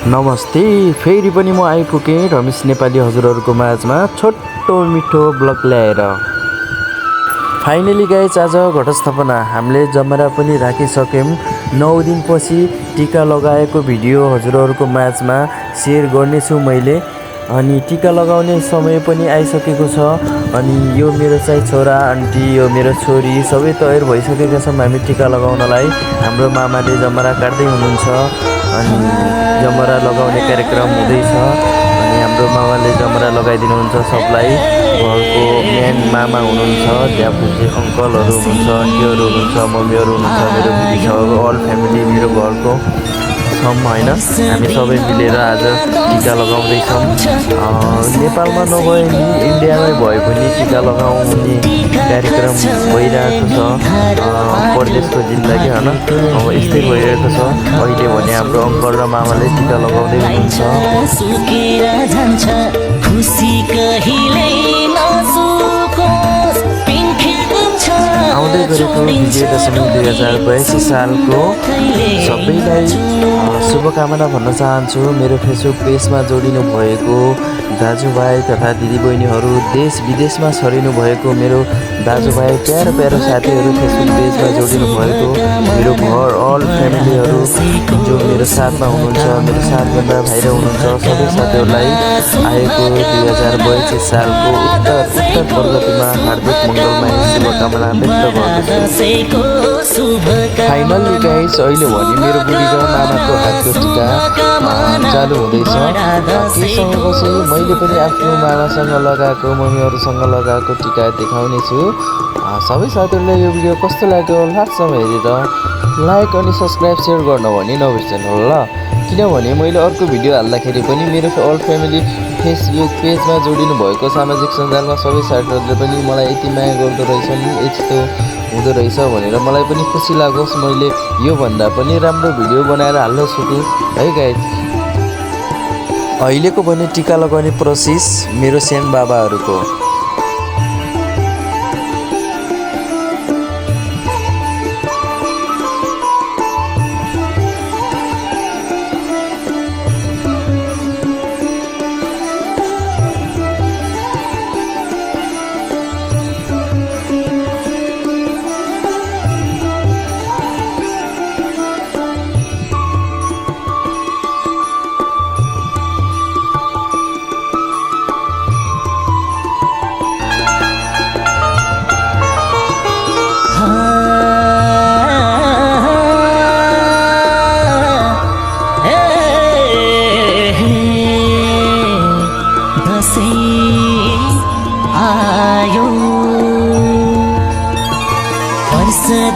नमस्ते, फेरि पनि म आइपुगेँ रमेश नेपाली हजुरहरूको माझमा छोटो मिठो ब्लग ल्याएर। फाइनली गाइज आज घटस्थापना हामीले जमरा पनि राखिसक्यौँ। 9 दिनपछि टीका लगाएको भिडियो हजुरहरूको माझमा सेयर गर्नेछु मैले। अनि टीका लगाउने समय पनि आइसकेको छ। अनि यो मेरो चाहिँ छोरा आन्टी, यो मेरो छोरी सबै तयार भइसकेका छौँ हामी टीका लगाउनलाई। हाम्रो मामाले जमरा काट्दै हुनुहुन्छ अनि जमरा लगाउने कार्यक्रम हुँदैछ। अनि हाम्रो मामाले जमरा लगाइदिनुहुन्छ सबलाई। घरको मेन मामा हुनुहुन्छ, त्यहाँ पुग्ने अङ्कलहरू हुनुहुन्छ, आन्टीहरू हुनुहुन्छ, मम्मीहरू हुनुहुन्छ, मेरो बुढी छ, अल फ्यामिली मेरो घरको छौँ होइन। हामी सबै मिलेर आज टीका लगाउँदैछौँ। नेपालमा नभए नि इन्डियामै भए पनि टीका लगाउने कार्यक्रम भइरहेको छ। परदेशको जिन्दगी होइन, अब यस्तै भइरहेको छ। अहिले भने हाम्रो अङ्कल र मामाले टीका लगाउँदै हुनुहुन्छ। आउँदै गरेको विजयदशमी 2082 सालको सबैलाई शुभकामना भन्न चाहन्छु। मेरो फेसबुक पेजमा जोडिनु भएको दाजुभाइ तथा दिदीबहिनीहरू, देश विदेशमा छरिनु भएको मेरो दाजुभाइ प्यारो प्यारो साथीहरू, फेसबुक पेजमा जोडिनु भएको मेरो घर अल फ्यामिलीहरू जो मेरो साथमा हुनुहुन्छ, मेरो साथभन्दा बाहिर हुनुहुन्छ, सबै साथीहरूलाई आएको 2082 सालको उत्तर प्रगतिमा हार्दिक मङ्गलमय शुभकामना व्यक्त गर्दछु। फाइनल्ली गाइस अहिले भने मेरो बुढी र मामाको हातको टीका चालु हुँदैछ। केही समयपछि मैले पनि आफ्नो मामासँग लगाएको, मम्मीहरूसँग लगाएको टीका देखाउने छु। सबै साथीहरूलाई यो भिडियो कस्तो लाग्यो लास्टसम्म हेरेर लाइक अनि सब्सक्राइब सेयर गर्न भने नबिर्सनु होला। किनभने मैले अर्को भिडियो हाल्दाखेरि पनि मेरो अल फ्यामिली फेसबुक पेजमा जोडिनु भएको सामाजिक सञ्जालमा सबै साथीहरूले पनि मलाई यति माया गर्दो रहेछन्, यस्तो हुँदो रहेछ भनेर मलाई पनि खुसी लागोस्, मैले योभन्दा पनि राम्रो भिडियो बनाएर हाल्न सकु है गाइज। अहिलेको भने टीका लगाउने प्रोसेस मेरो सेन बाबाहरूको।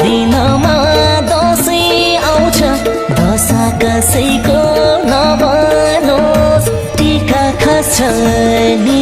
दिनमा दसैँ आउँछ, दशा कसैको नभनोस्, टीका खस्छ नि।